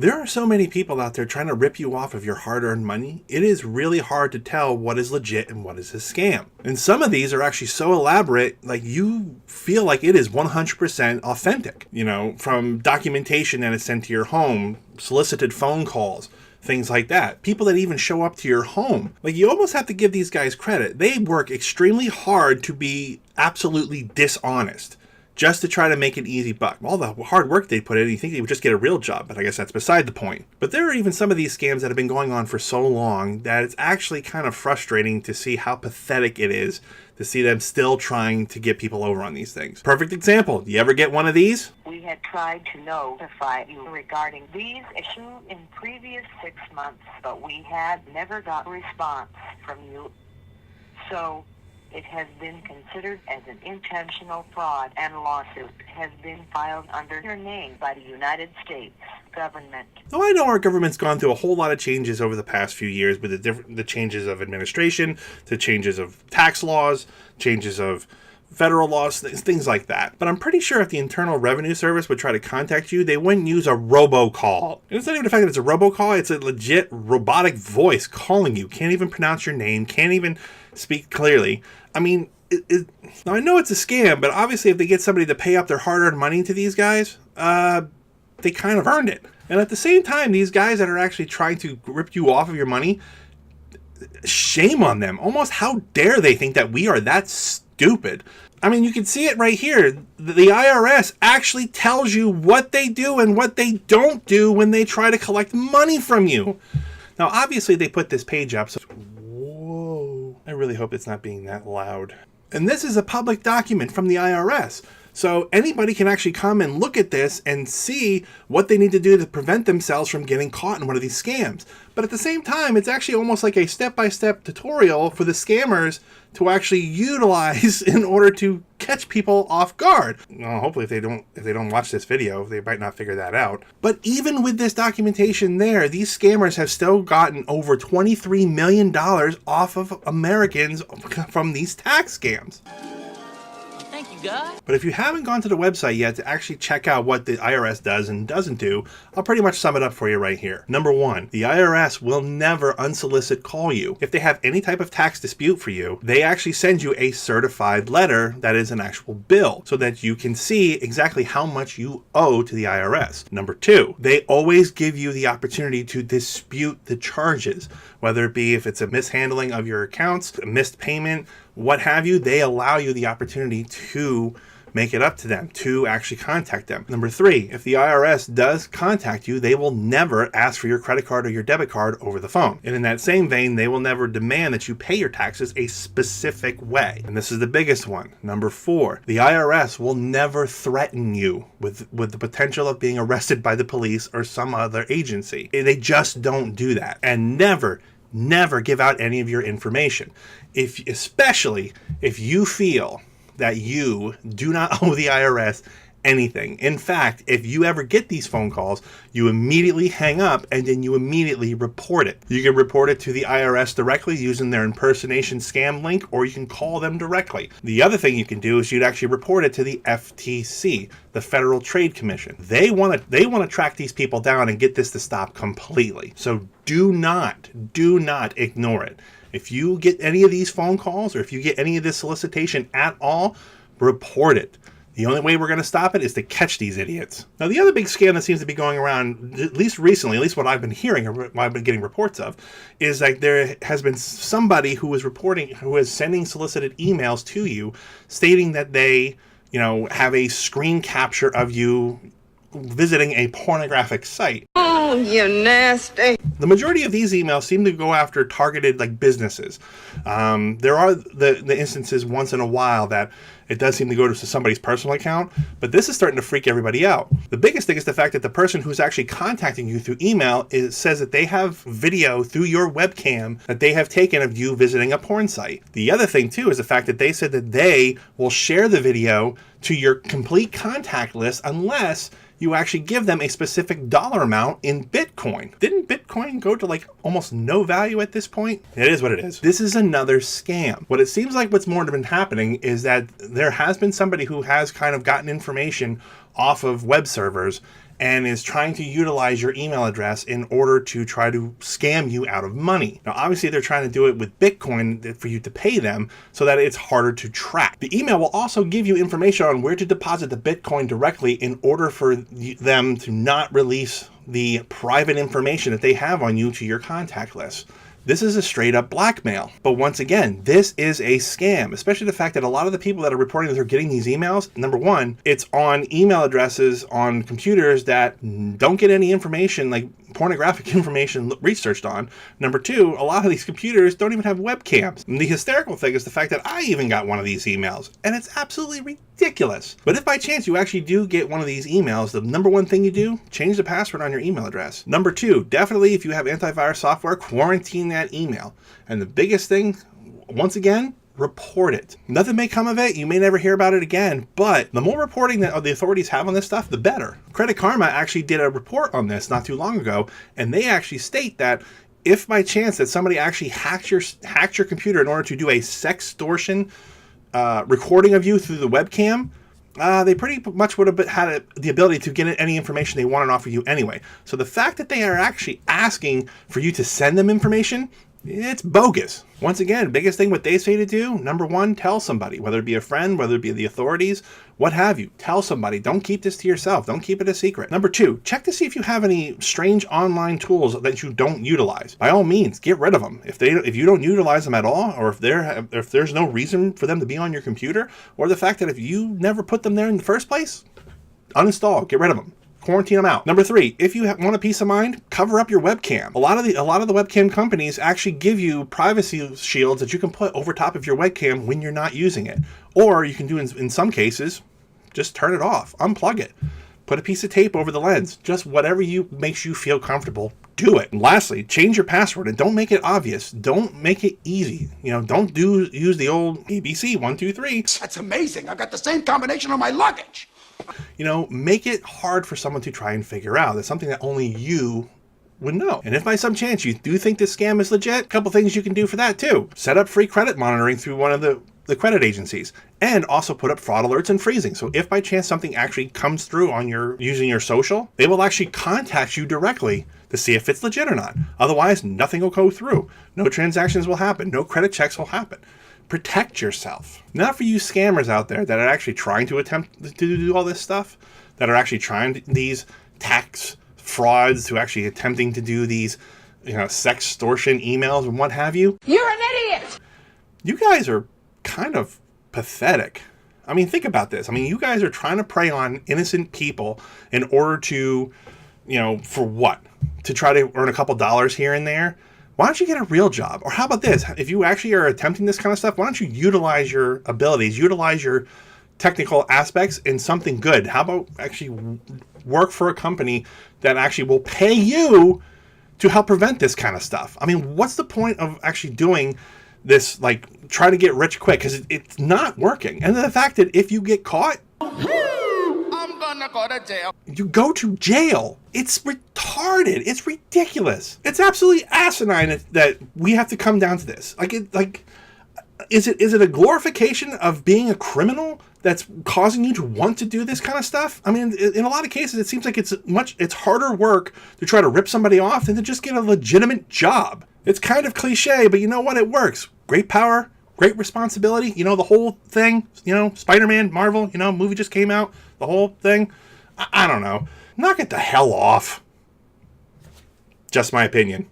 There are so many people out there trying to rip you off of your hard-earned money. It is really hard to tell what is legit and what is a scam. And some of these are actually so elaborate, like you feel like it is 100% authentic. You know, from documentation that is sent to your home, solicited phone calls, things like that. People that even show up to your home. Like, you almost have to give these guys credit. They work extremely hard to be absolutely dishonest, just to try to make an easy buck. All the hard work they put in, you think they would just get a real job, but I guess that's beside the point. But there are even some of these scams that have been going on for so long that it's actually kind of frustrating to see how pathetic it is to see them still trying to get people over on these things. Perfect example. Do you ever get one of these? We had tried to notify you regarding these issues in previous 6 months, but we had never got a response from you. So it has been considered as an intentional fraud, and a lawsuit has been filed under your name by the United States government. Now, I know our government's gone through a whole lot of changes over the past few years with the changes of administration, the changes of tax laws, changes of federal laws, things like that. But I'm pretty sure if the Internal Revenue Service would try to contact you, they wouldn't use a robocall. And it's not even the fact that it's a robocall, it's a legit robotic voice calling you. Can't even pronounce your name, can't even speak clearly. I mean, now I know it's a scam, but obviously if they get somebody to pay up their hard-earned money to these guys, they kind of earned it. And at the same time, these guys that are actually trying to rip you off of your money, shame on them. Almost how dare they think that we are that stupid. I mean, you can see it right here. The IRS actually tells you what they do and what they don't do when they try to collect money from you. Now, obviously, they put this page up, so whoa, I really hope it's not being that loud. And this is a public document from the IRS. So anybody can actually come and look at this and see what they need to do to prevent themselves from getting caught in one of these scams. But at the same time, it's actually almost like a step-by-step tutorial for the scammers to actually utilize in order to catch people off guard. Well, hopefully if they don't watch this video, they might not figure that out. But even with this documentation there, these scammers have still gotten over $23 million off of Americans from these tax scams. Thank you, God. But if you haven't gone to the website yet to actually check out what the IRS does and doesn't do, I'll pretty much sum it up for you right here. Number one, the IRS will never unsolicit call you. If they have any type of tax dispute for you, they actually send you a certified letter that is an actual bill so that you can see exactly how much you owe to the IRS. Number two, they always give you the opportunity to dispute the charges, whether it be if it's a mishandling of your accounts, a missed payment, what have you. They allow you the opportunity to make it up to them, to actually contact them. Number three, if the IRS does contact you, they will never ask for your credit card or your debit card over the phone. And in that same vein, they will never demand that you pay your taxes a specific way. And this is the biggest one. Number four, the IRS will never threaten you with the potential of being arrested by the police or some other agency. They just don't do that. And never give out any of your information. Especially if you feel that you do not owe the IRS anything. In fact, if you ever get these phone calls, you immediately hang up and then you immediately report it. You can report it to the IRS directly using their impersonation scam link, or you can call them directly. The other thing you can do is you'd actually report it to the FTC, the Federal Trade Commission. They want to track these people down and get this to stop completely. So do not ignore it. If you get any of these phone calls or if you get any of this solicitation at all, report it. The only way we're going to stop it is to catch these idiots. Now, the other big scam that seems to be going around, at least recently, at least what I've been hearing or what I've been getting reports of, is like there has been somebody who is sending solicited emails to you stating that they, have a screen capture of you visiting a pornographic site. Oh, you nasty. The majority of these emails seem to go after targeted businesses. There are the instances once in a while that it does seem to go to somebody's personal account, but this is starting to freak everybody out. The biggest thing is the fact that the person who's actually contacting you through email says that they have video through your webcam that they have taken of you visiting a porn site. The other thing too is the fact that they said that they will share the video to your complete contact list unless you actually give them a specific dollar amount in Bitcoin. Didn't Bitcoin go to almost no value at this point? It is what it is. This is another scam. What it seems like what's more been happening is that there has been somebody who has kind of gotten information off of web servers and is trying to utilize your email address in order to try to scam you out of money. Now, obviously, they're trying to do it with Bitcoin for you to pay them so that it's harder to track. The email will also give you information on where to deposit the Bitcoin directly in order for them to not release the private information that they have on you to your contact list. This is a straight up blackmail. But once again, this is a scam, especially the fact that a lot of the people that are reporting that they're getting these emails, number one, it's on email addresses on computers that don't get any information, like pornographic information researched on. Number two, a lot of these computers don't even have webcams. And the hysterical thing is the fact that I even got one of these emails, and it's absolutely ridiculous. But if by chance you actually do get one of these emails, the number one thing you do, change the password on your email address. Number two, definitely if you have antivirus software, quarantine that email. And the biggest thing, once again, report it. Nothing may come of it. You may never hear about it again, but the more reporting that the authorities have on this stuff, the better. Credit Karma actually did a report on this not too long ago, and they actually state that if by chance that somebody actually hacked your computer in order to do a sextortion recording of you through the webcam, they pretty much would have had the ability to get any information they wanted off of you anyway. So the fact that they are actually asking for you to send them information, it's bogus. Once again, biggest thing what they say to do, number one, tell somebody, whether it be a friend, whether it be the authorities, what have you. Tell somebody. Don't keep this to yourself. Don't keep it a secret. Number two, check to see if you have any strange online tools that you don't utilize. By all means, get rid of them. If you don't utilize them at all, or if there's no reason for them to be on your computer, or the fact that if you never put them there in the first place, uninstall, get rid of them. Quarantine them out. Number three, if you want a peace of mind, cover up your webcam. A lot of the webcam companies actually give you privacy shields that you can put over top of your webcam when you're not using it. Or you can do in some cases, just turn it off, unplug it, put a piece of tape over the lens, just whatever makes you feel comfortable. Do it. And lastly, change your password and don't make it obvious. Don't make it easy. Don't use the old ABC 123. That's amazing. I've got the same combination on my luggage. Make it hard for someone to try and figure out. That's something that only you would know. And if by some chance you do think this scam is legit, a couple things you can do for that too. Set up free credit monitoring through one of the credit agencies, and also put up fraud alerts and freezing. So if by chance something actually comes through on using your social, they will actually contact you directly to see if it's legit or not. Otherwise, nothing will go through. No transactions will happen. No credit checks will happen. Protect yourself. Not for you scammers out there that are actually trying to attempt to do all this stuff, that are actually trying these tax frauds, to actually attempting to do these, sextortion emails and what have you. You're an idiot! You guys are kind of pathetic. I mean, think about this. I mean, you guys are trying to prey on innocent people in order to, for what? To try to earn a couple dollars here and there? Why don't you get a real job? Or how about this? If you actually are attempting this kind of stuff, why don't you utilize your abilities, utilize your technical aspects in something good? How about actually work for a company that actually will pay you to help prevent this kind of stuff? I mean, what's the point of actually doing this, like, try to get rich quick? Because it's not working. And the fact that if you get caught, I'm gonna go to jail. you go to jail. It's retarded. It's ridiculous. It's absolutely asinine that we have to come down to this. Is it a glorification of being a criminal that's causing you to want to do this kind of stuff? I mean, in a lot of cases, it seems like it's harder work to try to rip somebody off than to just get a legitimate job. It's kind of cliche, but you know what? It works. Great power, great responsibility. The whole thing, Spider-Man, Marvel, movie just came out. The whole thing. I don't know. Knock it the hell off. Just my opinion.